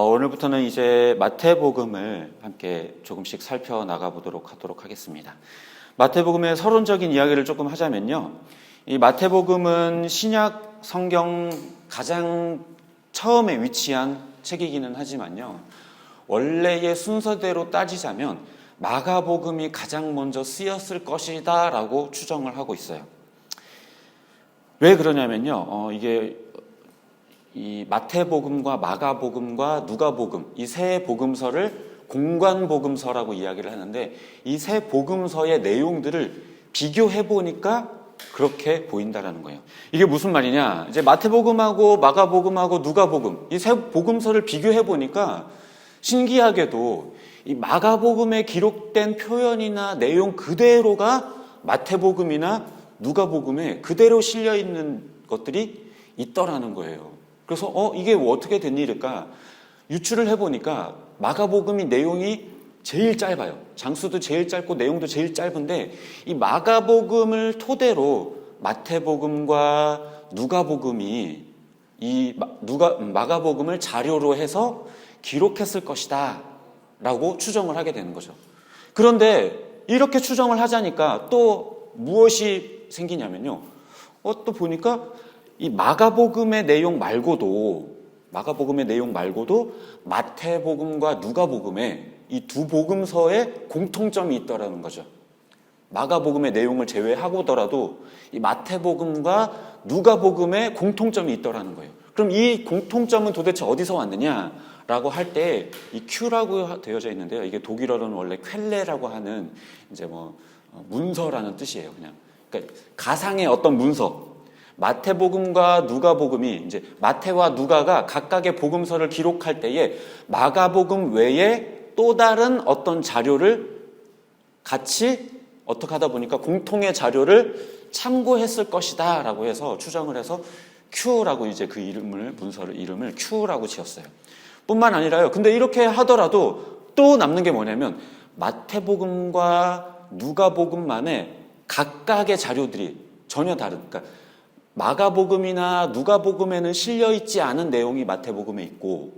오늘부터는 이제 마태복음을 함께 조금씩 살펴나가 보도록 하겠습니다. 마태복음의 서론적인 이야기를 조금 하자면요. 이 마태복음은 신약 성경 가장 처음에 위치한 책이기는 하지만요. 원래의 순서대로 따지자면 마가복음이 가장 먼저 쓰였을 것이다 라고 추정을 하고 있어요. 왜 그러냐면요. 이게 이 마태복음과 마가복음과 누가복음 이 세 복음서를 공관복음서라고 이야기를 하는데 이 세 복음서의 내용들을 비교해 보니까 그렇게 보인다라는 거예요. 이게 무슨 말이냐? 이제 마태복음하고 마가복음하고 누가복음 이 세 복음서를 비교해 보니까 신기하게도 이 마가복음에 기록된 표현이나 내용 그대로가 마태복음이나 누가복음에 그대로 실려 있는 것들이 있더라는 거예요. 그래서 이게 어떻게 된 일일까? 유추를 해보니까 마가복음이 내용이 제일 짧아요. 장수도 제일 짧고 내용도 제일 짧은데 이 마가복음을 토대로 마태복음과 누가복음이 마가복음을 자료로 해서 기록했을 것이다 라고 추정을 하게 되는 거죠. 그런데 이렇게 추정을 하자니까 또 무엇이 생기냐면요. 또 보니까 이 마가복음의 내용 말고도 마태복음과 누가복음에 이 두 복음서에 공통점이 있더라는 거죠. 마가복음의 내용을 제외하고더라도 이 마태복음과 누가복음에 공통점이 있더라는 거예요. 그럼 이 공통점은 도대체 어디서 왔느냐라고 할 때 이 큐라고 되어져 있는데요. 이게 독일어로는 원래 ���레라고 하는 이제 문서라는 뜻이에요. 그러니까 가상의 어떤 문서. 마태복음과 누가복음이 이제 마태와 누가가 각각의 복음서를 기록할 때에 마가복음 외에 또 다른 어떤 자료를 같이 어떻게 하다 보니까 공통의 자료를 참고했을 것이다 라고 해서 추정을 해서 Q라고 이제 그 문서를 이름을 Q라고 지었어요. 뿐만 아니라요. 근데 이렇게 하더라도 또 남는 게 뭐냐면 마태복음과 누가복음만의 각각의 자료들이 전혀 다른, 그러니까 마가복음이나 누가복음에는 실려있지 않은 내용이 마태복음에 있고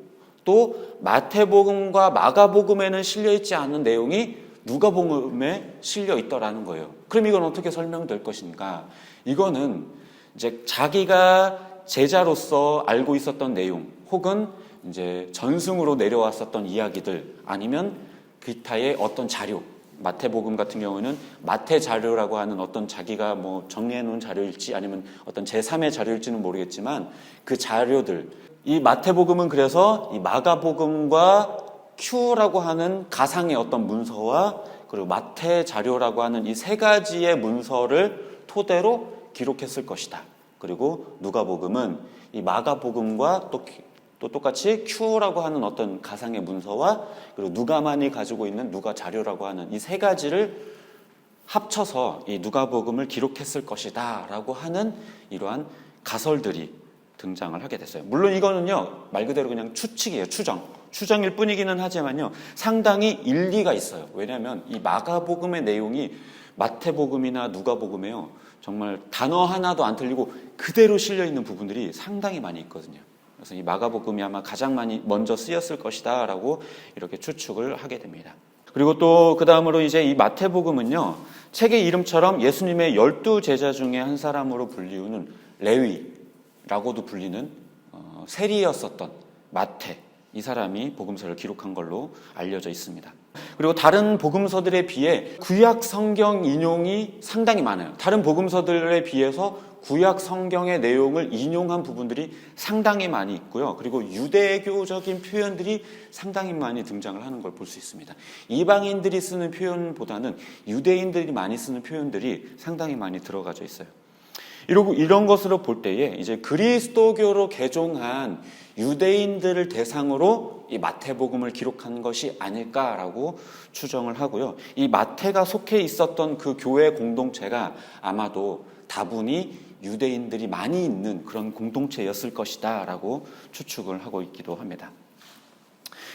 또 마태복음과 마가복음에는 실려있지 않은 내용이 누가복음에 실려있더라는 거예요. 그럼 이건 어떻게 설명될 것인가? 이거는 이제 자기가 제자로서 알고 있었던 내용 혹은 이제 전승으로 내려왔었던 이야기들 아니면 기타의 어떤 자료, 마태복음 같은 경우는 마태 자료라고 하는 어떤 자기가 정리해 놓은 자료일지 아니면 어떤 제3의 자료일지는 모르겠지만 그 자료들, 이 마태복음은 그래서 이 마가복음과 Q라고 하는 가상의 어떤 문서와 그리고 마태 자료라고 하는 이 세 가지의 문서를 토대로 기록했을 것이다. 그리고 누가복음은 이 마가복음과 또 똑같이 Q라고 하는 어떤 가상의 문서와 그리고 누가만이 가지고 있는 누가 자료라고 하는 이 세 가지를 합쳐서 이 누가복음을 기록했을 것이다 라고 하는 이러한 가설들이 등장을 하게 됐어요. 물론 이거는요 말 그대로 그냥 추측이에요. 추정일 뿐이기는 하지만요 상당히 일리가 있어요. 왜냐하면 이 마가복음의 내용이 마태복음이나 누가복음에요 정말 단어 하나도 안 틀리고 그대로 실려있는 부분들이 상당히 많이 있거든요. 그래서 이 마가복음이 아마 가장 먼저 쓰였을 것이다 라고 이렇게 추측을 하게 됩니다. 그리고 또 그 다음으로 이제 이 마태복음은요 책의 이름처럼 예수님의 12제자 중에 한 사람으로 불리우는 레위라고도 불리는 세리였었던 마태, 이 사람이 복음서를 기록한 걸로 알려져 있습니다. 그리고 다른 복음서들에 비해 구약 성경 인용이 상당히 많아요. 다른 복음서들에 비해서 구약 성경의 내용을 인용한 부분들이 상당히 많이 있고요. 그리고 유대교적인 표현들이 상당히 많이 등장을 하는 걸 볼 수 있습니다. 이방인들이 쓰는 표현보다는 유대인들이 많이 쓰는 표현들이 상당히 많이 들어가져 있어요. 이런 것으로 볼 때에 이제 그리스도교로 개종한 유대인들을 대상으로 이 마태복음을 기록한 것이 아닐까라고 추정을 하고요. 이 마태가 속해 있었던 그 교회 공동체가 아마도 다분히 유대인들이 많이 있는 그런 공동체였을 것이다 라고 추측을 하고 있기도 합니다.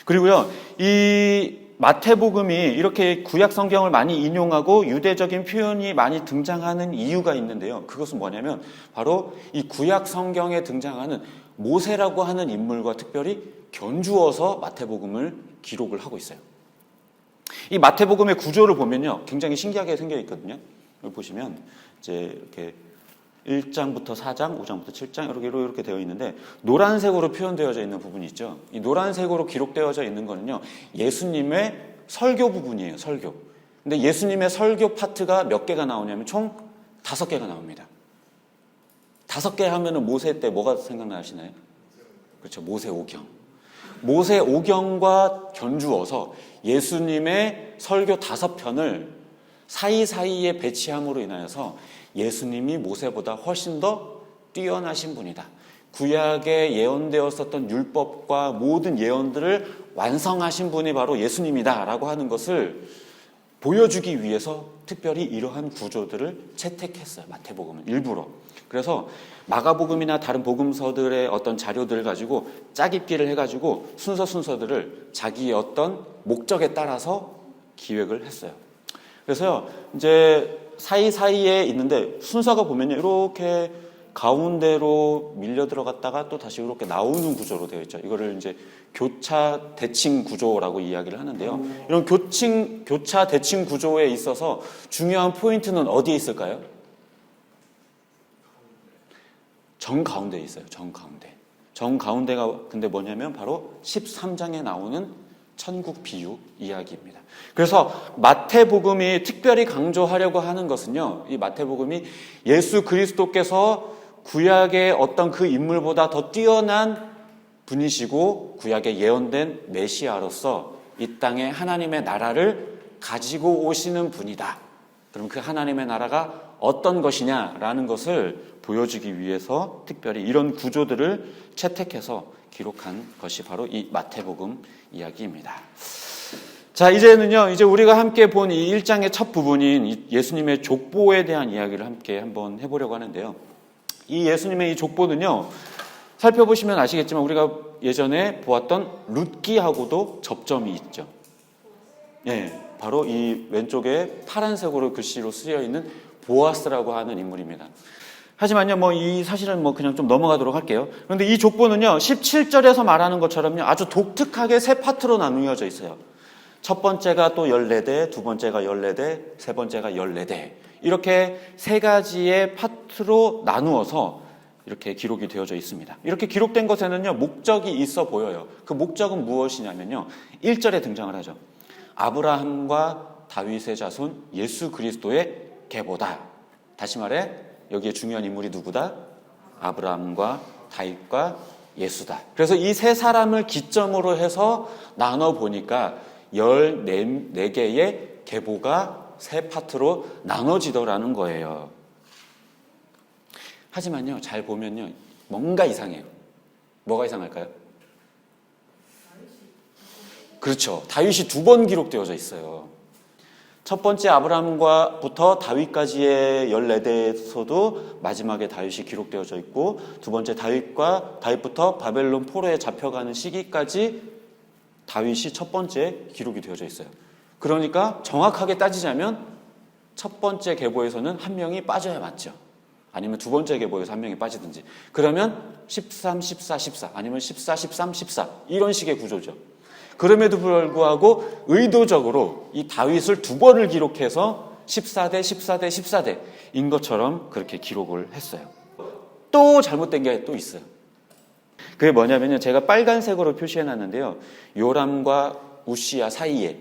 그리고요, 이 마태복음이 이렇게 구약 성경을 많이 인용하고 유대적인 표현이 많이 등장하는 이유가 있는데요. 그것은 뭐냐면 바로 이 구약 성경에 등장하는 모세라고 하는 인물과 특별히 견주어서 마태복음을 기록을 하고 있어요. 이 마태복음의 구조를 보면요, 굉장히 신기하게 생겨 있거든요. 여기 보시면 이제 이렇게 1장부터 4장, 5장부터 7장 이렇게 되어 있는데 노란색으로 표현되어져 있는 부분이 있죠. 이 노란색으로 기록되어져 있는 거는요, 예수님의 설교 부분이에요. 설교. 근데 예수님의 설교 파트가 몇 개가 나오냐면 총 5개가 나옵니다. 5개 하면은 모세 때 뭐가 생각나시나요? 그렇죠. 모세오경. 모세오경과 견주어서 예수님의 설교 5편을 사이사이에 배치함으로 인하여서 예수님이 모세보다 훨씬 더 뛰어나신 분이다. 구약에 예언되었었던 율법과 모든 예언들을 완성하신 분이 바로 예수님이다 라고 하는 것을 보여주기 위해서 특별히 이러한 구조들을 채택했어요. 마태복음은 일부러. 그래서 마가복음이나 다른 복음서들의 어떤 자료들을 가지고 짜깁기를 해가지고 순서들을 자기의 어떤 목적에 따라서 기획을 했어요. 그래서 이제 사이사이에 있는데 순서가 보면요, 이렇게 가운데로 밀려 들어갔다가 또 다시 이렇게 나오는 구조로 되어 있죠. 이거를 이제 교차 대칭 구조라고 이야기를 하는데요. 이런 교차 대칭 구조에 있어서 중요한 포인트는 어디에 있을까요? 정가운데에 있어요. 정가운데. 정가운데가 근데 뭐냐면 바로 13장에 나오는 천국 비유 이야기입니다. 그래서 마태복음이 특별히 강조하려고 하는 것은요, 이 마태복음이 예수 그리스도께서 구약의 어떤 그 인물보다 더 뛰어난 분이시고 구약에 예언된 메시아로서 이 땅에 하나님의 나라를 가지고 오시는 분이다. 그럼 그 하나님의 나라가 어떤 것이냐라는 것을 보여주기 위해서 특별히 이런 구조들을 채택해서 기록한 것이 바로 이 마태복음 이야기입니다. 자, 이제는요, 이제 우리가 함께 본 이 1장의 첫 부분인 예수님의 족보에 대한 이야기를 함께 한번 해보려고 하는데요. 이 예수님의 이 족보는요, 살펴보시면 아시겠지만 우리가 예전에 보았던 룻기하고도 접점이 있죠. 예, 바로 이 왼쪽에 파란색으로 글씨로 쓰여 있는 보아스라고 하는 인물입니다. 하지만요, 이 사실은 그냥 좀 넘어가도록 할게요. 그런데 이 족보는요, 17절에서 말하는 것처럼요, 아주 독특하게 세 파트로 나누어져 있어요. 첫 번째가 또 14대, 두 번째가 14대, 세 번째가 14대. 이렇게 세 가지의 파트로 나누어서 이렇게 기록이 되어져 있습니다. 이렇게 기록된 것에는요, 목적이 있어 보여요. 그 목적은 무엇이냐면요, 1절에 등장을 하죠. 아브라함과 다윗의 자손 예수 그리스도의 계보다. 다시 말해, 여기에 중요한 인물이 누구다? 아브라함과 다윗과 예수다. 그래서 이 세 사람을 기점으로 해서 나눠보니까 14개의 계보가 세 파트로 나눠지더라는 거예요. 하지만요, 잘 보면요, 뭔가 이상해요. 뭐가 이상할까요? 그렇죠. 다윗이 2번 기록되어져 있어요. 첫 번째 아브라함과부터 다윗까지의 14대에서도 마지막에 다윗이 기록되어져 있고, 두 번째 다윗부터 바벨론 포로에 잡혀가는 시기까지 다윗이 첫 번째 기록이 되어져 있어요. 그러니까 정확하게 따지자면 첫 번째 계보에서는 한 명이 빠져야 맞죠. 아니면 두 번째 계보에서 한 명이 빠지든지. 그러면 13, 14, 14 아니면 14, 13, 14 이런 식의 구조죠. 그럼에도 불구하고 의도적으로 이 다윗을 2번을 기록해서 14대, 14대, 14대인 것처럼 그렇게 기록을 했어요. 또 잘못된 게 또 있어요. 그게 뭐냐면요, 제가 빨간색으로 표시해놨는데요, 요람과 우시야 사이에,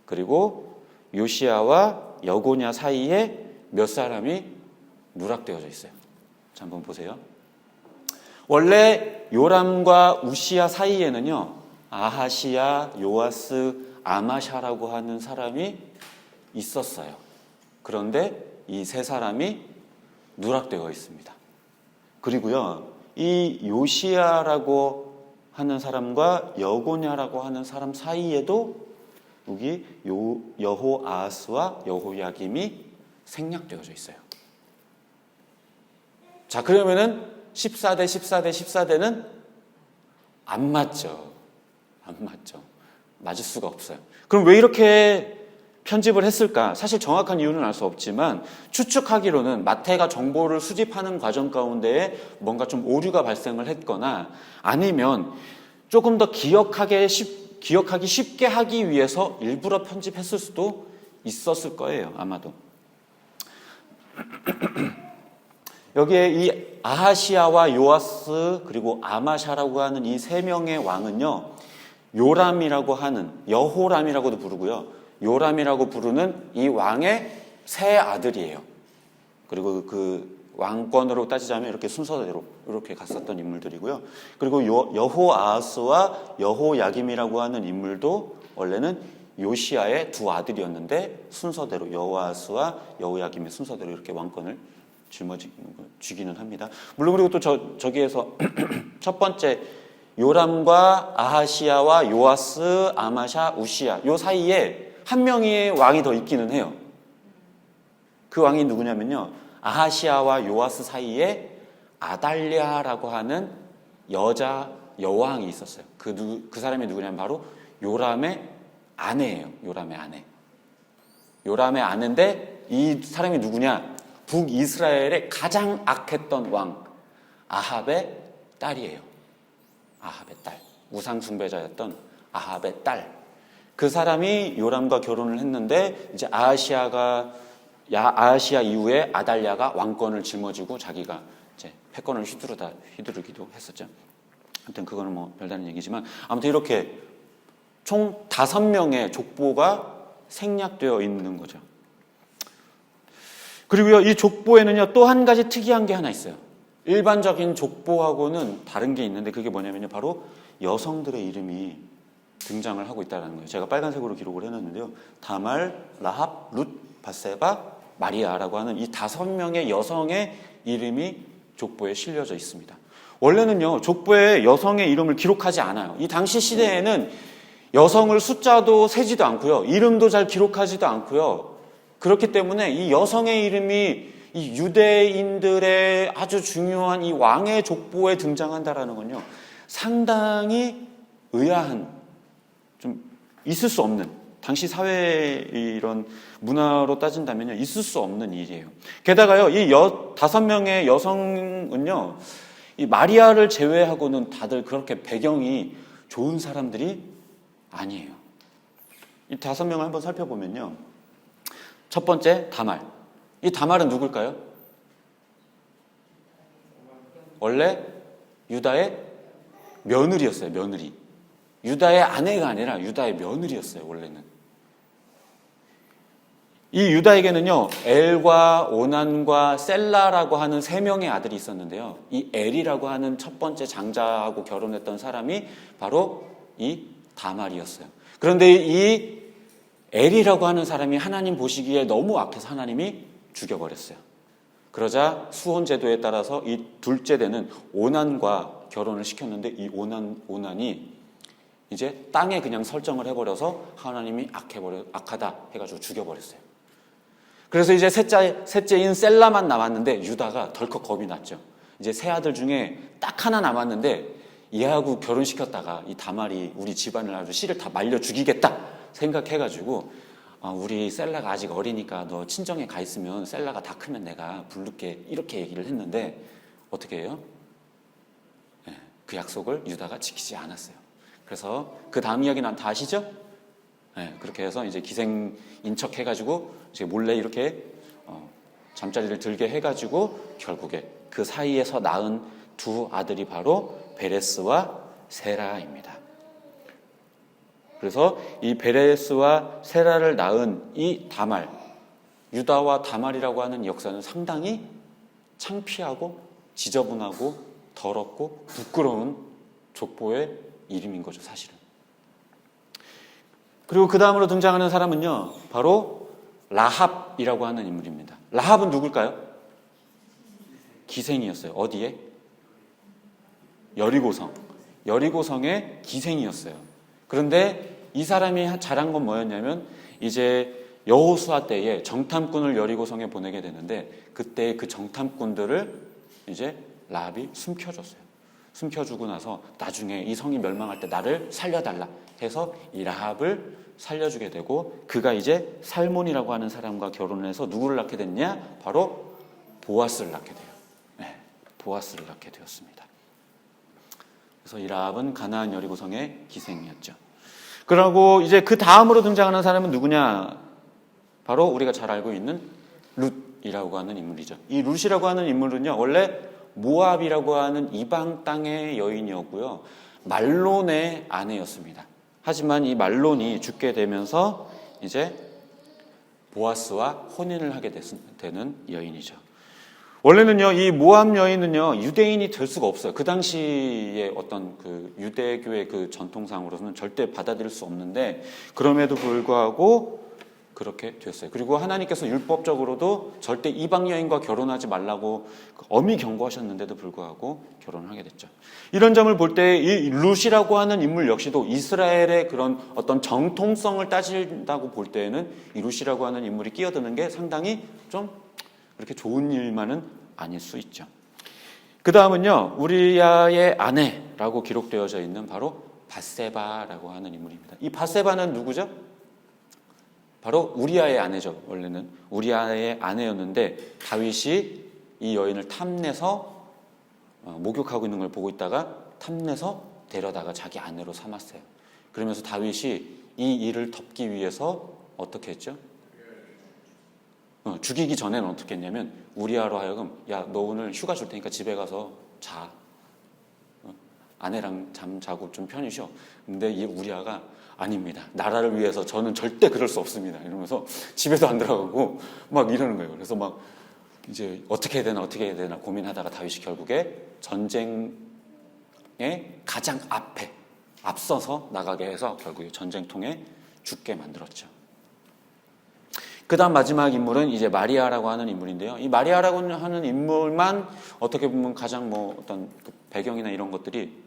그리고 요시야와 여고냐 사이에 몇 사람이 누락되어져 있어요. 자, 한번 보세요. 원래 요람과 우시야 사이에는요, 아하시야, 요아스, 아마샤라고 하는 사람이 있었어요. 그런데 이 세 사람이 누락되어 있습니다. 그리고요, 이 요시야라고 하는 사람과 여고냐라고 하는 사람 사이에도 여기 여호아스와 여호야김이 생략되어져 있어요. 자, 그러면은 14대, 14대, 14대는 안 맞죠. 안 맞죠. 맞을 수가 없어요. 그럼 왜 이렇게 편집을 했을까? 사실 정확한 이유는 알 수 없지만 추측하기로는 마태가 정보를 수집하는 과정 가운데에 뭔가 좀 오류가 발생을 했거나 아니면 조금 더 기억하기 쉽게 하기 위해서 일부러 편집했을 수도 있었을 거예요. 아마도. 여기에 이 아하시아와 요아스 그리고 아마샤라고 하는 이 세 명의 왕은요, 요람이라고 하는, 여호람이라고도 부르고요, 요람이라고 부르는 이 왕의 세 아들이에요. 그리고 그 왕권으로 따지자면 이렇게 순서대로 이렇게 갔었던 인물들이고요. 그리고 여호아하스와 여호야김이라고 하는 인물도 원래는 요시아의 두 아들이었는데 순서대로 여호아하스와 여호야김의 순서대로 이렇게 왕권을 쥐기는 합니다. 물론 그리고 또 저기에서 첫 번째 요람과 아하시아와 요아스, 아마샤, 우시야 요 사이에 한 명의 왕이 더 있기는 해요. 그 왕이 누구냐면요, 아하시아와 요아스 사이에 아달랴라고 하는 여자 여왕이 있었어요. 그 사람이 누구냐면 바로 요람의 아내예요. 요람의 아내. 요람의 아내인데 이 사람이 누구냐? 북이스라엘의 가장 악했던 왕 아합의 딸이에요. 아합의 딸. 우상 숭배자였던 아합의 딸. 그 사람이 요람과 결혼을 했는데 이제 아하시아 이후에 아달랴가 왕권을 짊어지고 자기가 이제 패권을 휘두르기도 했었죠. 아무튼 그거는 뭐 별다른 얘기지만 아무튼 이렇게 총 5명의 족보가 생략되어 있는 거죠. 그리고요, 이 족보에는요, 또 한 가지 특이한 게 하나 있어요. 일반적인 족보하고는 다른 게 있는데 그게 뭐냐면요, 바로 여성들의 이름이 등장을 하고 있다는 거예요. 제가 빨간색으로 기록을 해놨는데요. 다말, 라합, 룻, 바세바, 마리아라고 하는 이 5명의 여성의 이름이 족보에 실려져 있습니다. 원래는요, 족보에 여성의 이름을 기록하지 않아요. 이 당시 시대에는 여성을 숫자도 세지도 않고요, 이름도 잘 기록하지도 않고요. 그렇기 때문에 이 여성의 이름이 이 유대인들의 아주 중요한 이 왕의 족보에 등장한다라는 건요, 상당히 의아한, 좀 있을 수 없는, 당시 사회의 이런 문화로 따진다면요, 있을 수 없는 일이에요. 게다가요, 이 5명의 여성은요, 이 마리아를 제외하고는 다들 그렇게 배경이 좋은 사람들이 아니에요. 이 5명을 한번 살펴보면요, 첫 번째 다말. 이 다말은 누굴까요? 원래 유다의 며느리였어요. 며느리. 유다의 아내가 아니라 유다의 며느리였어요. 원래는. 이 유다에게는요, 엘과 오난과 셀라라고 하는 3명의 아들이 있었는데요, 이 엘이라고 하는 첫 번째 장자하고 결혼했던 사람이 바로 이 다말이었어요. 그런데 이 엘이라고 하는 사람이 하나님 보시기에 너무 악해서 하나님이 죽여버렸어요. 그러자 수혼 제도에 따라서 이 둘째 되는 오난과 결혼을 시켰는데 이 오난이 이제 땅에 그냥 설정을 해버려서 하나님이 악하다 해가지고 죽여버렸어요. 그래서 이제 셋째인 셀라만 남았는데 유다가 덜컥 겁이 났죠. 이제 세 아들 중에 딱 하나 남았는데 얘하고 결혼시켰다가 이 다말이 우리 집안을 아주 씨를 다 말려 죽이겠다 생각해가지고, 우리 셀라가 아직 어리니까 너 친정에 가 있으면 셀라가 다 크면 내가 부를게, 이렇게 얘기를 했는데 어떻게 해요? 네, 그 약속을 유다가 지키지 않았어요. 그래서 그 다음 이야기는 다 아시죠? 네, 그렇게 해서 이제 기생인 척 해가지고 이제 몰래 이렇게 잠자리를 들게 해가지고 결국에 그 사이에서 낳은 두 아들이 바로 베레스와 세라입니다. 그래서 이 베레스와 세라를 낳은 이 다말, 유다와 다말이라고 하는 역사는 상당히 창피하고 지저분하고 더럽고 부끄러운 족보의 이름인 거죠, 사실은. 그리고 그 다음으로 등장하는 사람은요, 바로 라합이라고 하는 인물입니다. 라합은 누굴까요? 기생이었어요. 어디에? 여리고성의 기생이었어요. 그런데 이 사람이 잘한 건 뭐였냐면, 이제 여호수아 때에 정탐꾼을 여리고성에 보내게 되는데 그때 그 정탐꾼들을 이제 라합이 숨겨줬어요. 숨겨주고 나서 나중에 이 성이 멸망할 때 나를 살려달라 해서 이 라합을 살려주게 되고, 그가 이제 살몬이라고 하는 사람과 결혼을 해서 누구를 낳게 됐냐? 바로 보아스를 낳게 돼요. 네, 보아스를 낳게 되었습니다. 그래서 이 라합은 가나안 여리고성의 기생이었죠. 그러고 이제 그 다음으로 등장하는 사람은 누구냐? 바로 우리가 잘 알고 있는 룻이라고 하는 인물이죠. 이 룻이라고 하는 인물은요, 원래 모압이라고 하는 이방 땅의 여인이었고요, 말론의 아내였습니다. 하지만 이 말론이 죽게 되면서 이제 보아스와 혼인을 하게 되는 여인이죠. 원래는요, 이 모압 여인은요, 유대인이 될 수가 없어요. 그 당시에 어떤 그 유대교의 그 전통상으로서는 절대 받아들일 수 없는데, 그럼에도 불구하고 그렇게 됐어요. 그리고 하나님께서 율법적으로도 절대 이방 여인과 결혼하지 말라고 엄히 경고하셨는데도 불구하고 결혼을 하게 됐죠. 이런 점을 볼 때 이 룻이라고 하는 인물 역시도 이스라엘의 그런 어떤 정통성을 따진다고 볼 때에는 이 룻이라고 하는 인물이 끼어드는 게 상당히 좀 그렇게 좋은 일만은 아닐 수 있죠. 그 다음은요, 우리야의 아내라고 기록되어져 있는 바로 밧세바라고 하는 인물입니다. 이 밧세바는 누구죠? 바로 우리야의 아내죠. 원래는 우리야의 아내였는데 다윗이 이 여인을 탐내서 목욕하고 있는 걸 보고 있다가 탐내서 데려다가 자기 아내로 삼았어요. 그러면서 다윗이 이 일을 덮기 위해서 어떻게 했죠? 죽이기 전에는 어떻게 했냐면 우리야로 하여금, 야, 너 오늘 휴가 줄 테니까 집에 가서 자. 아내랑 잠 자고 좀 편히 쉬어. 근데 이 우리야가 아닙니다. 나라를 위해서 저는 절대 그럴 수 없습니다. 이러면서 집에도 안 들어가고 막 이러는 거예요. 그래서 막 이제 어떻게 해야 되나 고민하다가 다윗이 결국에 전쟁에 가장 앞서서 나가게 해서 결국에 전쟁통에 죽게 만들었죠. 그 다음 마지막 인물은 이제 마리아라고 하는 인물인데요. 이 마리아라고 하는 인물만 어떻게 보면 가장 뭐 어떤 그 배경이나 이런 것들이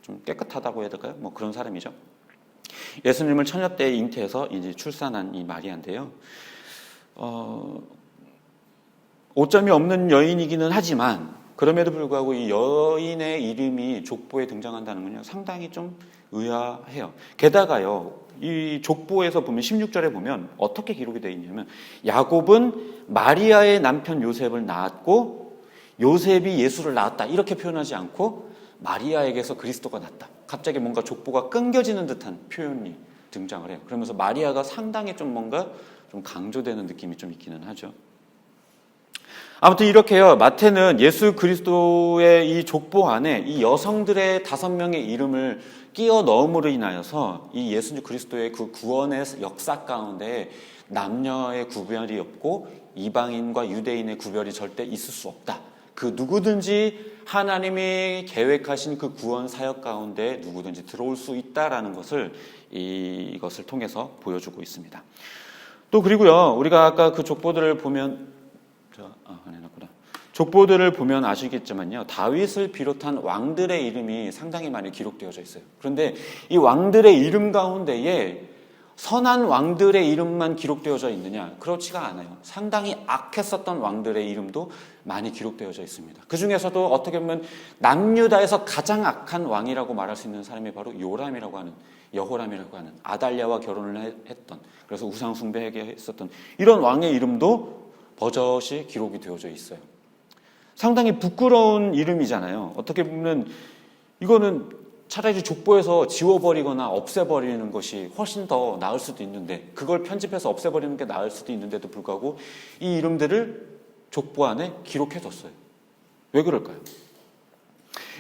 좀 깨끗하다고 해야 될까요? 뭐 그런 사람이죠. 예수님을 처녀 때 잉태해서 이제 출산한 이 마리아인데요. 오점이 없는 여인이기는 하지만 그럼에도 불구하고 이 여인의 이름이 족보에 등장한다는 건요, 상당히 좀 의아해요. 게다가요, 이 족보에서 보면 16절에 보면 어떻게 기록이 되어 있냐면, 야곱은 마리아의 남편 요셉을 낳았고 요셉이 예수를 낳았다 이렇게 표현하지 않고 마리아에게서 그리스도가 났다. 갑자기 뭔가 족보가 끊겨지는 듯한 표현이 등장을 해요. 그러면서 마리아가 상당히 좀 뭔가 좀 강조되는 느낌이 좀 있기는 하죠. 아무튼 이렇게요, 마태는 예수 그리스도의 이 족보 안에 이 여성들의 5명의 이름을 끼워 넣음으로 인하여서 이 예수 그리스도의 그 구원의 역사 가운데 남녀의 구별이 없고 이방인과 유대인의 구별이 절대 있을 수 없다. 그 누구든지 하나님이 계획하신 그 구원 사역 가운데 누구든지 들어올 수 있다라는 것을 이것을 통해서 보여주고 있습니다. 또 그리고요, 우리가 아까 그 족보들을 보면 족보들을 보면 아시겠지만요, 다윗을 비롯한 왕들의 이름이 상당히 많이 기록되어져 있어요. 그런데 이 왕들의 이름 가운데에 선한 왕들의 이름만 기록되어져 있느냐? 그렇지가 않아요. 상당히 악했었던 왕들의 이름도 많이 기록되어져 있습니다. 그 중에서도 어떻게 보면 남유다에서 가장 악한 왕이라고 말할 수 있는 사람이 바로 여호람이라고 하는 아달랴와 결혼을 했던, 그래서 우상 숭배하게 했었던 이런 왕의 이름도 버젓이 기록이 되어져 있어요. 상당히 부끄러운 이름이잖아요. 어떻게 보면 이거는 차라리 족보에서 지워버리거나 없애버리는 것이 훨씬 더 나을 수도 있는데, 그걸 편집해서 없애버리는 게 나을 수도 있는데도 불구하고 이 이름들을 족보 안에 기록해뒀어요. 왜 그럴까요?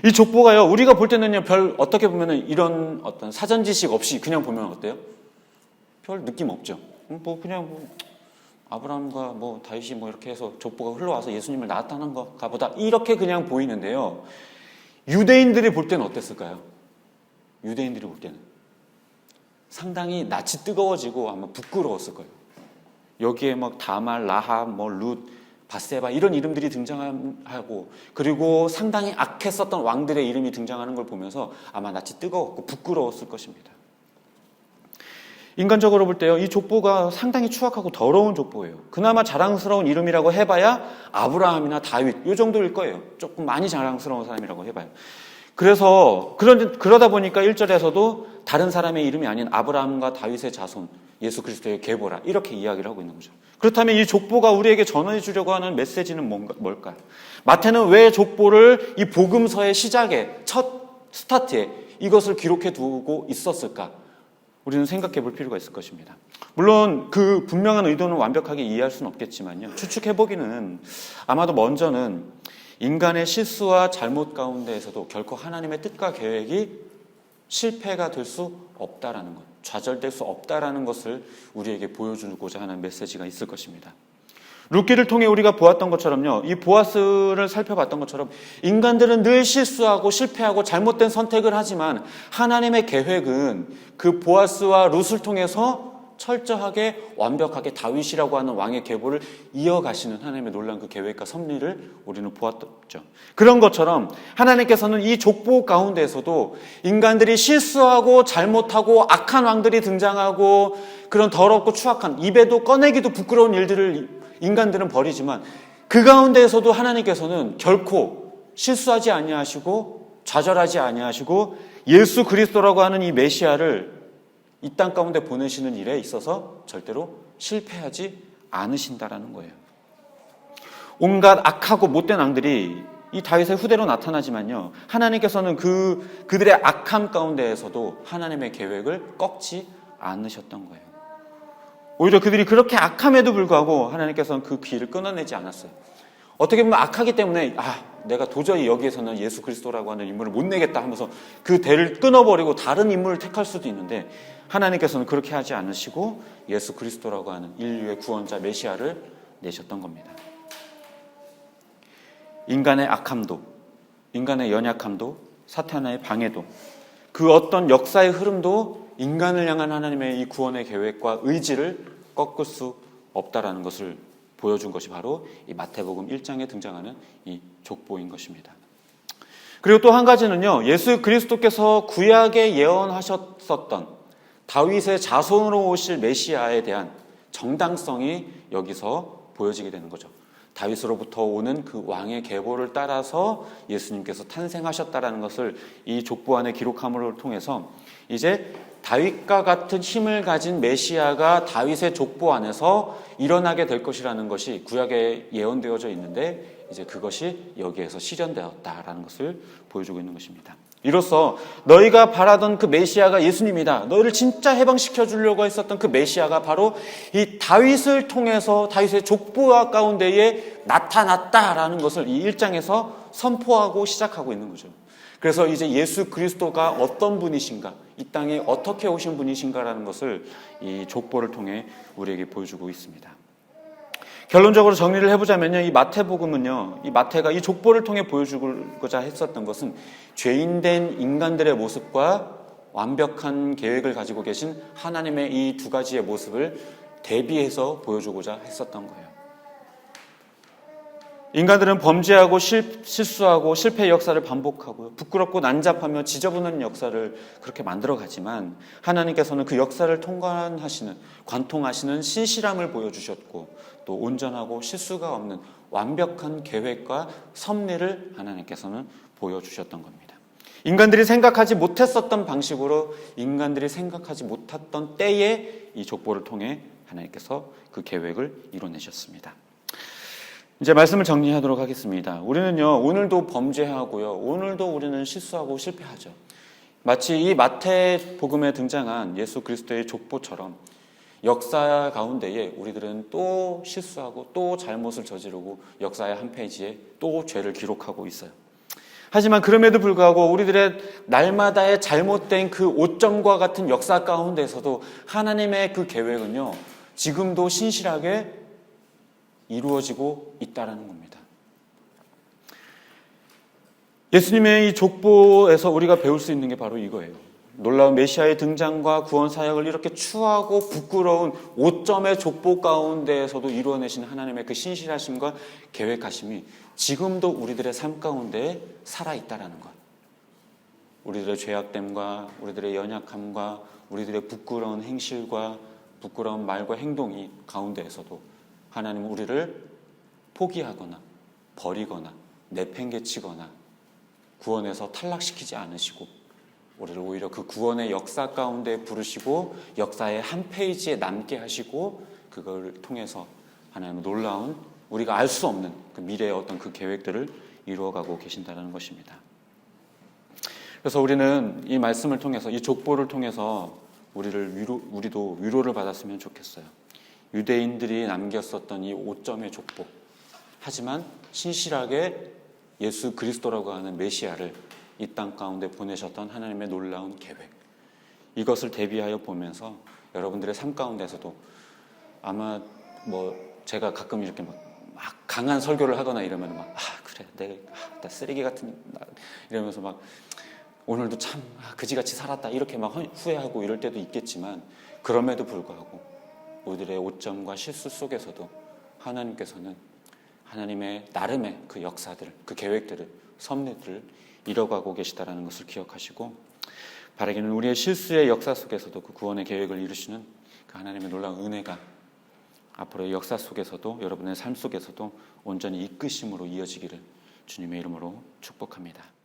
이 족보가요, 우리가 볼 때는요, 어떻게 보면은 이런 어떤 사전 지식 없이 그냥 보면 어때요? 별 느낌 없죠. 아브라함과 다윗이 이렇게 해서 족보가 흘러와서 예수님을 낳았다는 건가 보다, 이렇게 그냥 보이는데요, 유대인들이 볼 때는 어땠을까요? 유대인들이 볼 때는 상당히 낯이 뜨거워지고 아마 부끄러웠을 거예요. 여기에 다말, 라합, 룻, 밧세바 이런 이름들이 등장하고, 그리고 상당히 악했었던 왕들의 이름이 등장하는 걸 보면서 아마 낯이 뜨거웠고 부끄러웠을 것입니다. 인간적으로 볼 때요, 이 족보가 상당히 추악하고 더러운 족보예요. 그나마 자랑스러운 이름이라고 해봐야 아브라함이나 다윗 이 정도일 거예요. 조금 많이 자랑스러운 사람이라고 해봐요. 그래서 그러다 보니까 1절에서도 다른 사람의 이름이 아닌 아브라함과 다윗의 자손 예수 그리스도의 계보라 이렇게 이야기를 하고 있는 거죠. 그렇다면 이 족보가 우리에게 전해 주려고 하는 메시지는 뭘까요? 마태는 왜 족보를 이 복음서의 시작에 첫 스타트에 이것을 기록해 두고 있었을까? 우리는 생각해 볼 필요가 있을 것입니다. 물론 그 분명한 의도는 완벽하게 이해할 수는 없겠지만요. 추측해보기는 아마도 먼저는 인간의 실수와 잘못 가운데에서도 결코 하나님의 뜻과 계획이 실패가 될 수 없다라는 것, 좌절될 수 없다라는 것을 우리에게 보여주고자 하는 메시지가 있을 것입니다. 룻기를 통해 우리가 보았던 것처럼요, 이 보아스를 살펴봤던 것처럼 인간들은 늘 실수하고 실패하고 잘못된 선택을 하지만 하나님의 계획은 그 보아스와 룻을 통해서 철저하게 완벽하게 다윗이라고 하는 왕의 계보를 이어가시는 하나님의 놀라운 그 계획과 섭리를 우리는 보았죠. 그런 것처럼 하나님께서는 이 족보 가운데에서도 인간들이 실수하고 잘못하고 악한 왕들이 등장하고 그런 더럽고 추악한 입에도 꺼내기도 부끄러운 일들을 인간들은 벌이지만 그 가운데에서도 하나님께서는 결코 실수하지 아니하시고 좌절하지 아니하시고 예수 그리스도라고 하는 이 메시아를 이 땅 가운데 보내시는 일에 있어서 절대로 실패하지 않으신다라는 거예요. 온갖 악하고 못된 왕들이 이 다윗의 후대로 나타나지만요, 하나님께서는 그들의 악함 가운데에서도 하나님의 계획을 꺾지 않으셨던 거예요. 오히려 그들이 그렇게 악함에도 불구하고 하나님께서는 그 길을 끊어내지 않았어요. 어떻게 보면 악하기 때문에 내가 도저히 여기에서는 예수 그리스도라고 하는 인물을 못 내겠다 하면서 그 대를 끊어버리고 다른 인물을 택할 수도 있는데 하나님께서는 그렇게 하지 않으시고 예수 그리스도라고 하는 인류의 구원자 메시아를 내셨던 겁니다. 인간의 악함도, 인간의 연약함도, 사탄의 방해도, 그 어떤 역사의 흐름도 인간을 향한 하나님의 이 구원의 계획과 의지를 꺾을 수 없다라는 것을 보여준 것이 바로 이 마태복음 1장에 등장하는 이 족보인 것입니다. 그리고 또 한 가지는요, 예수 그리스도께서 구약에 예언하셨었던 다윗의 자손으로 오실 메시아에 대한 정당성이 여기서 보여지게 되는 거죠. 다윗으로부터 오는 그 왕의 계보를 따라서 예수님께서 탄생하셨다라는 것을 이 족보 안에 기록함을 통해서 이제 다윗과 같은 힘을 가진 메시아가 다윗의 족보 안에서 일어나게 될 것이라는 것이 구약에 예언되어져 있는데 이제 그것이 여기에서 실현되었다라는 것을 보여주고 있는 것입니다. 이로써 너희가 바라던 그 메시아가 예수님이다. 너희를 진짜 해방시켜 주려고 했었던 그 메시아가 바로 이 다윗을 통해서 다윗의 족보 가운데에 나타났다라는 것을 이 1장에서 선포하고 시작하고 있는 거죠. 그래서 이제 예수 그리스도가 어떤 분이신가, 이 땅에 어떻게 오신 분이신가라는 것을 이 족보를 통해 우리에게 보여주고 있습니다. 결론적으로 정리를 해보자면요, 이 마태복음은요, 이 마태가 이 족보를 통해 보여주고자 했었던 것은 죄인된 인간들의 모습과 완벽한 계획을 가지고 계신 하나님의 이 두 가지의 모습을 대비해서 보여주고자 했었던 거예요. 인간들은 범죄하고 실수하고 실패의 역사를 반복하고요, 부끄럽고 난잡하며 지저분한 역사를 그렇게 만들어가지만 하나님께서는 그 역사를 관통하시는 신실함을 보여주셨고 또 온전하고 실수가 없는 완벽한 계획과 섭리를 하나님께서는 보여주셨던 겁니다. 인간들이 생각하지 못했었던 방식으로 인간들이 생각하지 못했던 때에 이 족보를 통해 하나님께서 그 계획을 이뤄내셨습니다. 이제 말씀을 정리하도록 하겠습니다. 우리는요, 오늘도 범죄하고요, 오늘도 우리는 실수하고 실패하죠. 마치 이 마태복음에 등장한 예수 그리스도의 족보처럼 역사 가운데에 우리들은 또 실수하고 또 잘못을 저지르고 역사의 한 페이지에 또 죄를 기록하고 있어요. 하지만 그럼에도 불구하고 우리들의 날마다의 잘못된 그 오점과 같은 역사 가운데서도 하나님의 그 계획은요, 지금도 신실하게 이루어지고 있다는 겁니다. 예수님의 이 족보에서 우리가 배울 수 있는 게 바로 이거예요. 놀라운 메시아의 등장과 구원 사역을 이렇게 추하고 부끄러운 5점의 족보 가운데에서도 이루어내신 하나님의 그 신실하심과 계획하심이 지금도 우리들의 삶 가운데 살아있다는 것. 우리들의 죄악됨과 우리들의 연약함과 우리들의 부끄러운 행실과 부끄러운 말과 행동이 가운데에서도 하나님은 우리를 포기하거나 버리거나 내팽개치거나 구원에서 탈락시키지 않으시고 우리를 오히려 그 구원의 역사 가운데 부르시고 역사의 한 페이지에 남게 하시고 그걸 통해서 하나님은 놀라운 우리가 알 수 없는 그 미래의 어떤 그 계획들을 이루어가고 계신다는 것입니다. 그래서 우리는 이 말씀을 통해서 이 족보를 통해서 우리도 위로를 받았으면 좋겠어요. 유대인들이 남겼었던 이 5점의 족보. 하지만 신실하게 예수 그리스도라고 하는 메시아를 이 땅 가운데 보내셨던 하나님의 놀라운 계획. 이것을 대비하여 보면서 여러분들의 삶 가운데서도 아마 제가 가끔 이렇게 막 강한 설교를 하거나 이러면 그래 나 쓰레기 같은 이러면서 막 오늘도 참 그지같이 살았다 이렇게 막 후회하고 이럴 때도 있겠지만 그럼에도 불구하고 우리들의 오점과 실수 속에서도 하나님께서는 하나님의 나름의 그 역사들, 그 계획들을, 섭리들을 이뤄가고 계시다라는 것을 기억하시고 바라기는 우리의 실수의 역사 속에서도 그 구원의 계획을 이루시는 그 하나님의 놀라운 은혜가 앞으로의 역사 속에서도 여러분의 삶 속에서도 온전히 이끄심으로 이어지기를 주님의 이름으로 축복합니다.